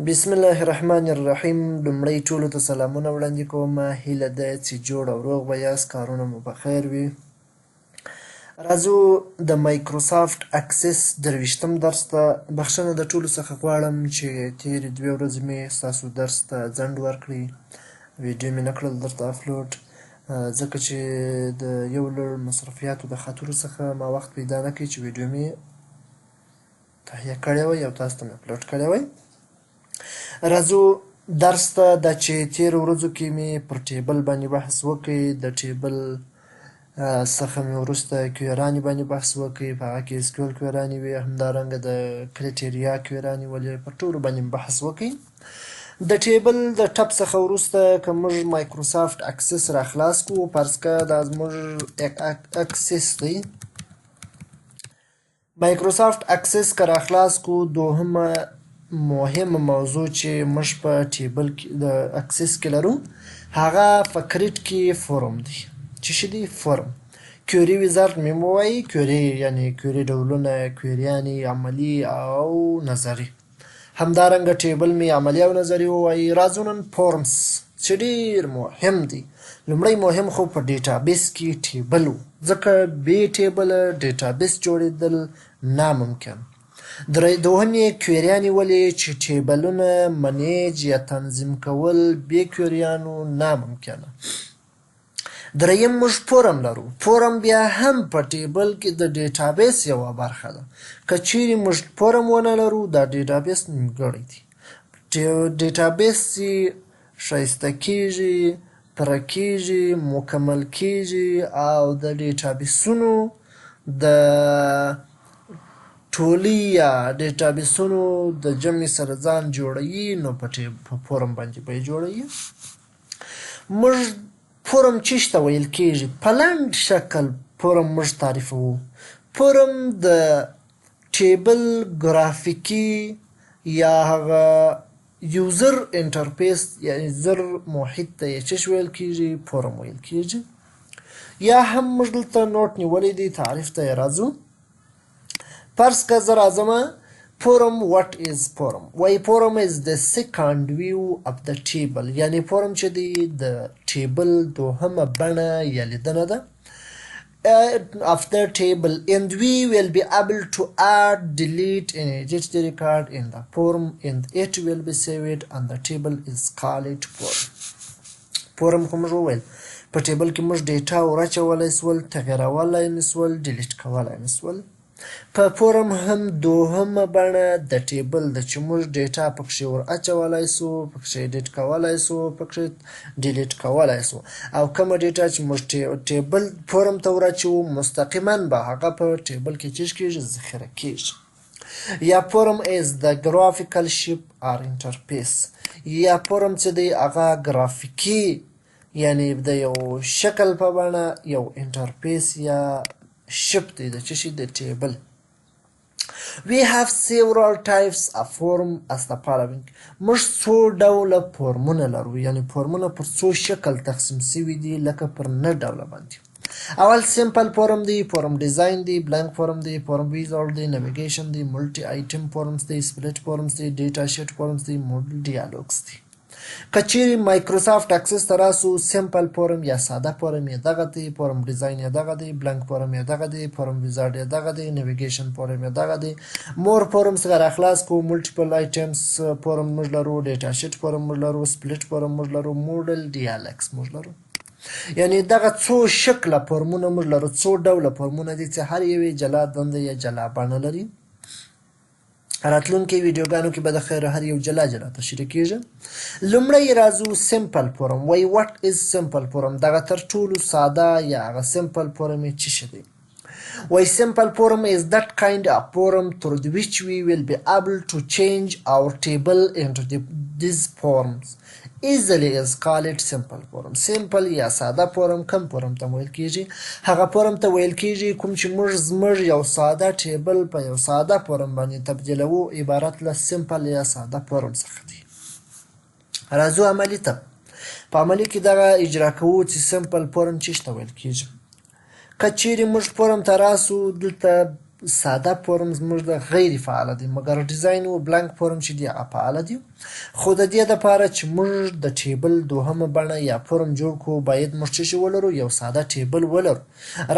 بسم الله الرحمن الرحیم. لومړی ټولو ته سلامونه وړاندې کوم. هیله ده چې جوړ او روغ به یاست، کارونه مو په خیر وي. راځو د مایکروسافټ اکسس 23م درس ته. بخښنه د ټولو څخه غواړم چې تېرې 2 ورځې مې ستاسو درس ته ځنډ ورکړی، ویډیو مې نه کړل درته اپلوډ، ځکه چې د یو لړ مصرفیاتو د خاطرو څخه ما وخت پیدا نه کړی چې ویډیو مې تهیه کړې وای او تاسو ته مې اپلوډ کړی وای. راځو درس ته. دا چې تېرو ورځو کې مې پر ټیبل باندې بحث وکړی، د ټیبل څخه مې وروسته کویرانې باندې بحث وکړی، په هغه کې اسکیول کویرانې وي، همدارنګه د کریټیریا کویرانې ولې، پر ټولو باندې بحث وکړی. د ټیبل د ټپ څخه وروسته که موږ مایکروسافټ اکسس را خلاص کړو، فرض که دا زموږ اکسس دی، مایکروسافټ اکسس که را خلاص کړو، دوهمه مهمه موضوع چې موږ په ټیبل کې د اکسس کې لرو هغه په کریټ کې فورم دی. چې شي دی؟ فورم. کویري ویزارد مې ووایي، کویري یعنی کویري ډولونه، کویریانې عملي او نظري. همدارنګه ټیبل مې عملي او نظري ووایي. راځو نن فورمز چې ډېر مهم دی. لومړی مهم خو په ډیټابیس کې ټیبل و، ځکه بې ټیبله ډیټابیس جوړېدل ناممکن. دوهم یې کویریانې ولې چې ټیبلونه منیج یا تنظیم کول بې کویریانو ناممکنه. دریم موږ فورم لرو. فورم بیا هم په ټیبل کې د ډیټابیس یوه برخه ده. که چیرې موږ فورم ونه لرو، دا ډیټابیس نیمګړی دی. ډیټابیس چې ښایسته کیږي، پوره کیږي، مکمل کیږي او د ډیټابیسونو د ټولي یا ډیټابیسونو د جمع سره ځان جوړوي، نو په فورم باندې به یې جوړوي. موږ فورم چېش ته ویل کېږي؟ په لنډ شکل فورم موږ تعریفوو. فورم د ټیبل ګرافیکي یا هغه یوزر انټرفیس یعنی زر محیط ته یې چېش ویل کېږي؟ فورم ویل کېږي. یا هم موږ دلته نوټ نیولی دی، تعریف ته یې راځو. فرض که زه راځمه، فورم what is forum؟ وایي فورم is the second view of the table، یعنی فورم چې دی د ټیبل دوهمه بڼه یا لیدنه ده of the table and we will be able to add, delete and edit the record in the form and it will be saved on the table is called form. فورم خو موږ وویل په ټیبل کې موږ ډیټا ورچولی سول، تغیرولی مې سول، ډیلیټ کولی مې سول. په فورم هم دوهمه بڼه د ټیبل ده چې موږ ډیټا پکښې ور اچولی سو، پکښې ایډیټ کولی سو، پکښې ډیلیټ کولی سو، او کومه ډیټا چې موږ ټیبل فورم ته ور اچوو مستقیما به هغه په ټیبل کې چیش کېږي؟ ذخیره کېږي. یا فورم is the graphical shape or interface، یا فورم چې دی هغه ګرافیکي یعنی د یو شکل په بڼه یو انټرفیس یا شپ دی د چشي د ټیبل. We have several types of form as the following. موږ څو ډوله فورمونه لرو، یعنی فورمونه پر څو شکل تقسیم شوي دي لکه پر 9 ډوله باندې. اول سمپل فورم دی، فورم ډیزاین دی، بلانک فورم دی، فورم ویزارد دی، نیویګیشن دی، ملټي آیټم فورمز دی، سپلټ فورمز دی، ډیټا شیټ فورمز دی، موډل ډیالوګز دی. که چیرې مایکروسافټ اکسس ته راسو، سمپل فورم یا ساده فورم یې دغه دی، فورم ډیزاین یې دغه دی، بلانک فورم یې دغه دی، فورم ویزارد یې دغه دی، نیویګیشن فورم یې دغه دی. مور فورمز څخه راخلاص کړو، ملټیپل آیټمز فورم موږ لرو، ډیټا شیټ فورم موږ لرو، سپلټ فورم موږ لرو، موډل ډیالوګز موږ لرو. یعنی دغه څو شکله فورمونه موږ لرو، څو ډوله فورمونه دي چې هر یو یې جلا دنده یا جلا بڼه لري. راتلونکي ویډیوګانو کې به د خیر هر یو جلا جلا تشریح کېږي. لومړی راځو سمپل فورم. وایي what is simple forum؟ دغه تر ټولو ساده یا هغه سمپل فورم یې څه شی دی؟ وایي simple forum is that kind of forum through which we will be able to change our table into these forms easily is called simple forum. simple یا ساده فورم کوم فورم ته ویل کېږي؟ هغه فورم ته ویل کېږي کوم چې موږ زموږ یو ساده ټیبل په یو ساده فورم باندې تبدیلوو، عبارت له سمپل یا ساده فورم څخه دی. راځو عملي ته. په عملي کې دغه اجرا کوو چې سمپل فورم چېش ته ویل کېږي. که چیرې موږ فورم ته راسو، دلته ساده فورم زموږ د غیر فعاله دی، مګر ډیزاین او بلانک فورم چې دی هغه فعاله دی. خو د دې دپاره چې موږ د ټیبل دوهمه بڼه یا فورم جوړ کړو باید موږ څه شی ولرو؟ یو ساده ټیبل ولرو.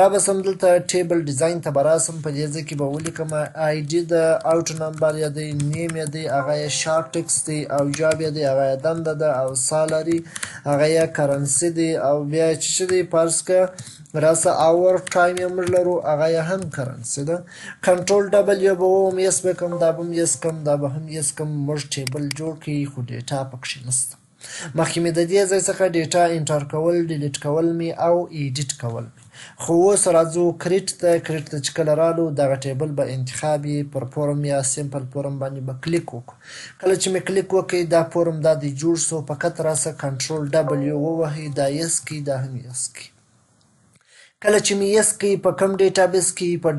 رابسم دلته ټیبل ډیزاین ته به راسم، په دې ځای کې به ولیکم آی ډي د آوټ نمبر یې دی، نیم یې دی، هغه یې شارټ ټکس دی، او جاب یې دی، هغه یې دنده ده، او سالري هغه یې کرنسي دی، او بیا چې څه دی فرض که راسه اور ټایم یې موږ لرو هغه یې هم کرنسي ده. کنټرول ډبلیو به ووم یس به کم، دا به هم یس کم، دا به هم یس کم. موږ ټیبل جوړ کړي خو ډیټا پکښې نشته. مخکې مې د دې ځای څخه ډیټا انټر کول، ډیلیټ کول مې او ایډیټ کول مې. خو اوس راځو کریټ ته. کریټ ته چې کله رالو دغه ټیبل به انتخاب یې پر فورم یا سمپل فورم باندې به کلیک وکړو. کله چې مې کلیک وکړئ دا فورم دا دی جوړ سو. فقط راسه کنټرول ډبلیو ووهئ، دا یس کړي، دا هم یس کړي. کله چې مې یس کړي په کوم ډیټابیس کې؟ په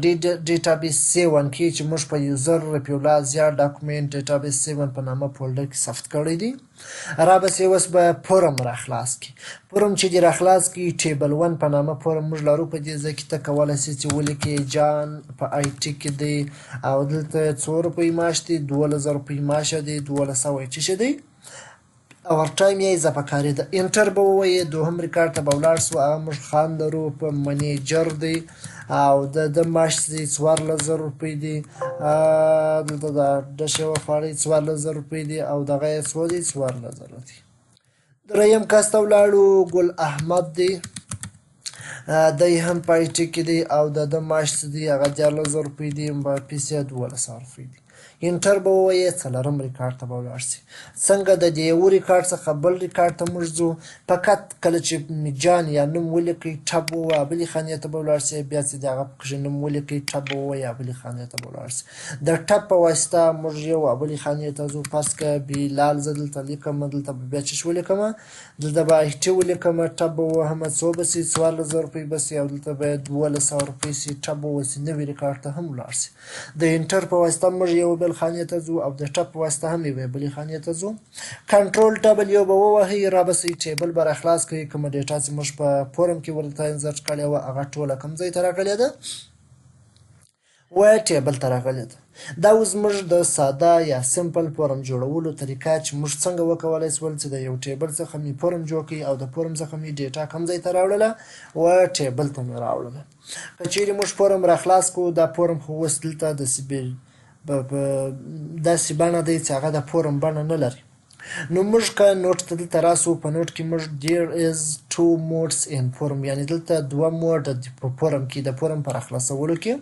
ډیټابیس 7 کې چې موږ په یوزر رفیع الله زیار ډاکومنټ ډیټابیس 7 په نامه فولډر کې ثبت کړی دی. رابسې اوس به فورم راخلاص کړي. فورم چې دې راخلاص کړي ټیبل 1 په نامه فورم موږ لرو. په دې ځای کې ته کولی سې چې ولیکې جان په آی ټي کې دی، او دلته 2 روپۍ معاش دی، 12,000 روپۍ معاش دی، 1200 یې څه شی دی؟ اور ټایم یې اضافه کاری ده. انټر به ووایې. دوهم ریکارډ ته به ولاړ سو. هغه موږ خان لرو، په منیجر دی، او د معاش دی 14,000 روپۍ دی. دلته د ډش یوه خواړی 14,000 روپۍ دی، او دغه یې څو دی؟ 14,000 دی. دریم کس ته ولاړو. ګل احمد دی، دی هم په آی ټي کې دی، او د معاش دی هغه 14,000 روپۍ دی، پیس یې 1200 روپۍ دی. انټر به ووایې. څلورم ریکارډ ته به ولاړ سي. څنګه د دې یو ریکارډ څخه بل ریکارډ ته موږ ځو. فقط کله چې جان یا نوم ولیکئ ټب ووایه، بلې خانې ته به ولاړ سئ. بیا چې د هغه پکښې نوم ولیکئ ټب ووایه، بلې خانې ته به ولاړ سئ. د ټب په واسطه موږ یو بلې خانې ته ځو. فرض که بلال زه دلته لیکم، دلته به بیا څه ولیکم؟ دلته به آی ټي ولیکم. ټب به ووهم. څو به سي؟ 14,000 روپۍ به سي، او دلته به 1200 روپۍ سي. ټب به وسي. نوي ریکارډ ته هم ولاړ سي. د انټر په واسطه موږ یو بل خانې ته ځو، او د ټب په واسطه هم یوې بلې خانې ته ځو. کنټرول ډبلیو به ووهئ. رابسئ ټیبل به راخلاص کړئ. کومه ډیټا چې موږ په فورم کې ورته انسرټ کړې وه هغه ټوله کوم ځای ته راغلې ده؟ وایه ټیبل ته راغلې ده. دا اوس موږ د ساده یا سمپل فورم جوړولو طریقه چې موږ څنګه وکولی سول چې د یو ټیبل څخه مې فورم جوړ کړي، او د فورم څخه مې ډیټا کوم ځای ته راوړله؟ وایه ټیبل ته مې راوړله. که چیرې موږ فورم راخلاص کړو، دا فورم خو اوس دلته داسې داسې بڼه دی چې هغه د فورم بڼه نه لري. نو موږ که نوټ ته دلته راسو، په نوټ کې موږ there is 2 modes in form، یعنې دلته 2 موډ په فورم کې د فورم په راخلاصولو کې،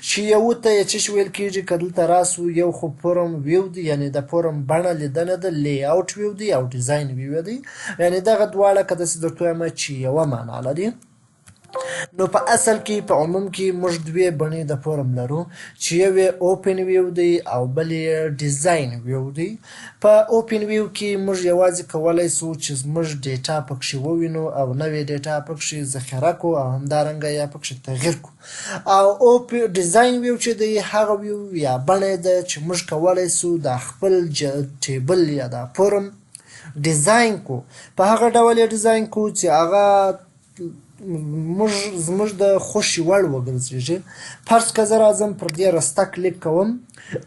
چې یو ته یې څه شی ویل کېږي. که دلته راسو یو خو فورم ویو دی، یعنې د فورم بڼه لیدنه ده، لی آوټ ویو دی، او ډیزاین ویو دی. یعنې دغه دواړه که داسې درته ووایم چې یوه معنا لري. نو په اصل کې په عموم کې موږ دوې بڼې د فورم لرو، چې یو یې اوپن ویو دی، او بل یې ډیزاین ویو دی. په اوپن ویو کې موږ یوازې کولی سو چې زموږ ډیټا پکښې ووینو، او نوې ډیټا پکښې ذخیره کړو، او همدارنګه یا پکښې تغییر کړو. او ډیزاین ویو چې دی هغه ویو یا بڼه ده چې موږ کولی سو د خپل ټیبل یا د فورم ډیزاین کړو. په هغه ډول یې ډیزاین کړو چې هغه زموږ د خوښې وړ وګرځېږي. فرض که زه راځم پر دې رسته کلیک کوم.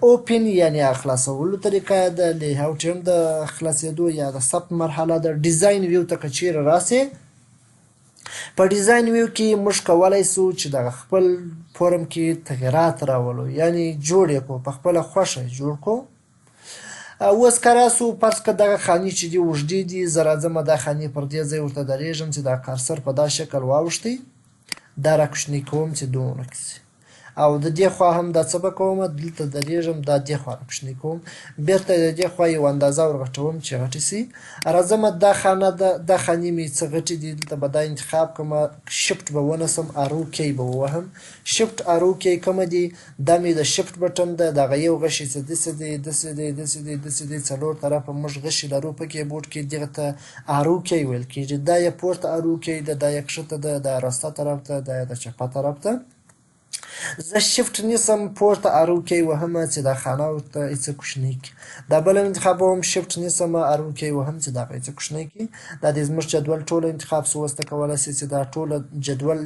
اوپن یعنې خلاصولو طریقه ده، لیاوټ هم د خلاصېدو یا د ثبت مرحله ده. ډیزاین ویو ته که چیرې راسې، په ډیزاین ویو کې موږ کولی سو چې د خپل فورم کې تغییرات راولو، یعنې جوړ یې کړو، په خپله خوښه یې جوړ کړو. اوس که راسو، فرض که دغه خانې چې دي اوږدې دي، زه راځمه دا خانې پر دې ځای ورته درېږم چې دا کارسر په دا شکل واوښتی، دا راکوشنی کوم چې دومره کې شي. او د دې خوا هم دا څه به کومه، دلته درېږم، دا دې خوا راکوشنی کوم، بېرته د دې خوا یو اندازه ورغټوم چې غټې سي. راځمه دا خانه ده، دا خانې مې څه غټې دي، دلته به دا انتخاب کړمه. شفټ به ونیسم، ارو کی به ووهم. شفټ ارو کی کومه دي؟ دا مې د شفټ بټن ده. دغه یو غشی چې داسې دی، داسې دی، داسې دی، داسې دی، څلور طرفه موږ غشي لرو په کیبورډ کې، دغه ته ارو کی ویل کېږي. دا یې پورته ارو کی ده، دا یې کښته ده، دا راسته طرف ته، دا یې د چپه طرف ته. زه شفټ نیسم پورته ارو کې وهمه چې دا خانه ورته هېڅ کوشنۍ کړي. دا بله انتخابوم شفټ نیسم ارو کې وهم چې دا هېڅ کوشنۍ کړي. دا د زموږ جدول ټوله انتخاب سو. اوس ته کولی شئ چې دا ټوله جدول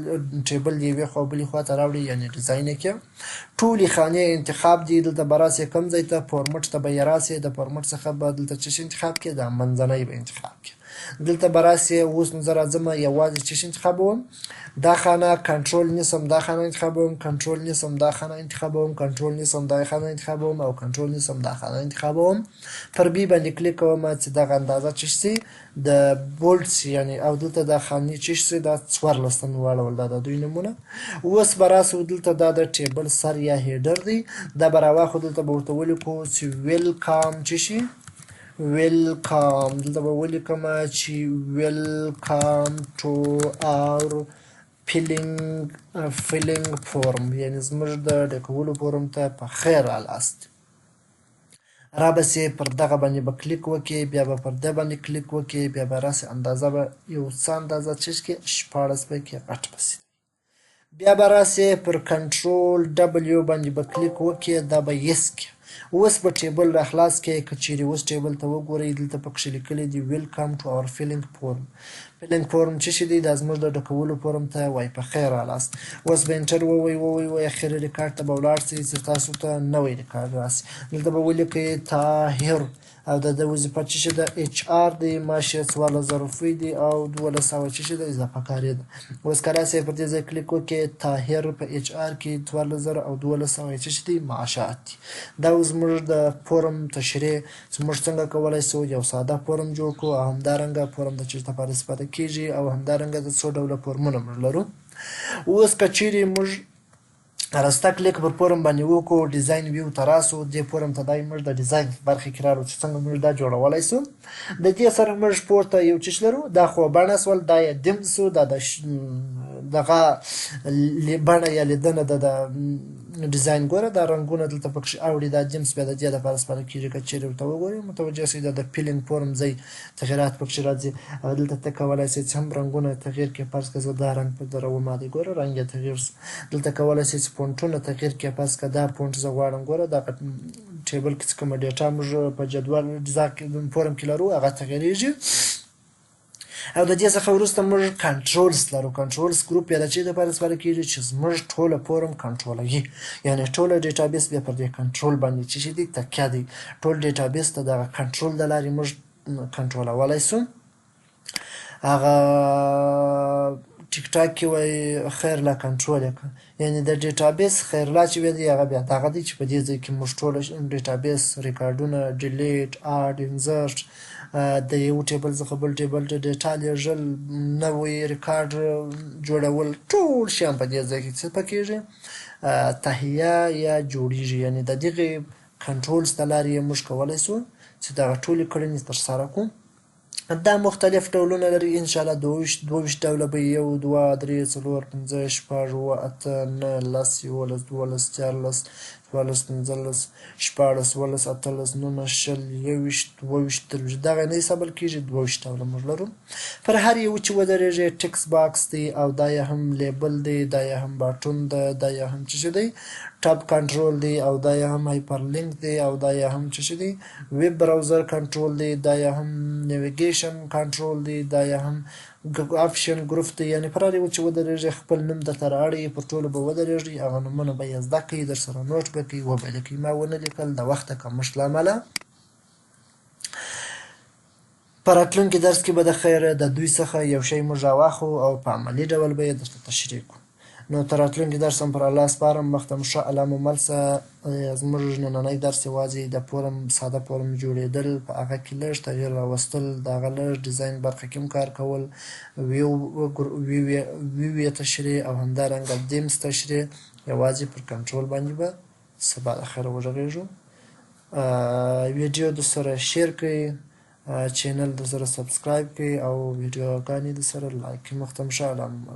ټیبل د یوې خوا بلې خوا ته راوړئ یعنې ډیزاین یې کړئ. ټولې خانې انتخاب دي. دلته به راسئ کوم ځای ته فورمټ ته به یې راسئ. د فورمټ څخه به دلته څه شی انتخاب کړئ؟ دا منځنی به انتخاب کړئ. دلته به راسئ. اوس نو زه راځمه یوازې څه شی انتخابوم؟ دا خانه کنټرول نیسم دا خانه انتخابوم، کنټرول نیسم دا خانه انتخابوم، کنټرول نیسم دا خانه انتخابوم او کنټرول نیسم دا خانه انتخابوم. پر بي باندې کلیک کوم چې دغه اندازه څه شي د بولډ شي یعنې او دلته دا خانې څه شي دا 14 ته مې واړول. دا د دوی نومونه. اوس به راسو دلته دا د ټیبل سر یا هیډر دی. دا به راواخلو. دلته به ورته ولیکو چې ویلکام څه شي ویلکام. دلته به ولیکمه چې ویلکام ټو اور فیلینګ فورم یعنې زموږ د ډکولو فورم ته په خیر رالاست. رابسې پر دغه باندې به کلیک وکړئ. بیا به پر دې باندې کلیک وکړئ. بیا به راسې اندازه به یو څه اندازه څه کړئ 14 به کړئ غټ بسي. بیا به راسې پر کنټرول ډبلیو باندې به کلیک وکړئ. دا به یس کړئ. اوس به ټیبل را خلاص کړئ. که چیرې اوس ټیبل ته وګورئ دلته پکښې لیکلی دي ویلکم ټو اور فیلینګ فورم. فیلینګ فورم څه شي دی؟ دا زموږ د ډکولو فورم ته وایي په خیر رالاست. اوس به انټر ووایئ اخري ریکارډ ته به ولاړ شئ چې تاسو ته نوی ریکارډ راسي. دلته به ولیکئ طاهر او د وظیفه څه شي ده؟ اچ آر دی. معاش یې 14,000 روپۍ دی او 1200 څه شي ده؟ اضافه کاري ده. اوس که راسئ پر دې ځای کلیک وکړئ طاهر په اچ آر کې 14,000 او 1200 څه شي دي؟ معاشات دي. دا زموږ د فورم تشریح چې موږ څنګه کولی شو یو ساده فورم جوړ کړو او همدارنګه فورم د چا لپاره استفاده کېږي او همدارنګه د څو ډوله فورمونه موږ لرو. اوس که چیرې موږ راسته کلیک پر فورم باندې وکړو ډیزاین ویو ته راسو. دې فورم ته دا موږ د ډیزاین برخې کې راغلو چې څنګه موږ دا جوړولی سو. د دې سره موږ پورته یو څه لرو. دا خو بڼه سول. دا یې دم سو. دا د دغه بڼه یا لیدنه د ډیزاین ګوره دا رنګونه دلته پکښې اوړي. دا جیمز بیا د دې لپاره استفاده کېږي. که چیرې ورته وګورئ متوجه شئ دا د فیلینګ فورم ځای تغیرات پکښې راځي. او دلته ته کولی شئ چې هم رنګونه تغییر کړئ. فرض کړه زه دا رنګ په درومه دی ګوره رنګ یې تغییر شو. دلته کولی شئ چې فونټونه تغییر کړئ. فرض کړه دا فونټ زه غواړم ګوره دغه ټیبل کې چې کومه ډیټا موږ په جدول فورم کې لرو هغه تغییرېږي. او د دې څخه وروسته موږ کنټرولز لرو. کنټرولز ګروپ یا د چی دپاره استفاده کېږي چې زموږ ټوله فورم کنټرولوي. یعنې ټوله ډیټابیس بیا پر دې کنټرول باندې څه شي دی؟ تکیه دی. ټول ډیټابیس ته دغه کنټرول د لارې موږ کنټرولولی سو. هغه ټیک ټاک کې وایي خیر لا کنټرول یې کړه. یعنې د ډیټابیس خیر لا چې دی هغه بیا دغه دی چې په دې ځای کې موږ ټوله ډیټابیس ریکارډونه ډیلیټ اډ انزرټ د یو ټیبل څخه بل ټیبل ته ډیټا لیږل نوی ریکارډ جوړول ټول شیان په دې ځای کې څه پکېږي؟ تهیه یا جوړیږي. یعنې د دغې کنټرولز د لارې یې موږ کولی سو چې دغه ټولې کړنې ترسره کړو. دا مختلف ډولونه لري انشاءالله 22 ډوله به 1 2 3 4 5 6 7 8 9 10 11 12 14 15 16 17 18 19 20 21 22 دغه نه حسابل کېږي 22 ډوله موږ لرو. پر هر یو چې ودرېږي ټکس باکس دی او دا یې هم لیبل دی. دا یې هم باټون ده. دا یې هم څه شی دی؟ ټاب کنټرول دی او دا یې هم هایپر لینک دی او دا یې هم څه شی دی؟ ویب براوزر کنټرول دی. دا یې هم نیویګیشن کنټرول دی. دا یې هم آپشن ګروپ دی. یعنې پر هر یو چې ودرېږي خپل نوم درته رااړي پر ټولو به ودرېږي. هغه نومونه به یې زده کړئ درسره نوټ به کړئ وبه لیکئ. ما ونه لیکل د وخته کمښت له امله. په راتلونکي درس کې به د خیره د دوی څخه یو شی موږ راواخلو او په عملي ډول به یې درته تشریح کړو. نو تر راتلونکي درس هم پر الله سپارم. مخته مو ښه الله مو مل شه. زموږ نننی درس یوازې د فورم ساده فورم جوړېدل په هغه کې لږ تغییر راوستل د هغه لږ ډیزاین برخه کې هم کار کول ویو یې تشریح او همدارنګه دیمز تشریح یوازې پر کنټرول باندې به سبا د خیره وغږېږو. ویډیو د سره شیر کړئ. چینل د سره سبسکرایب کړئ او ویډیوګانې د سره لایک کړئ. مخته مو ښه الله مو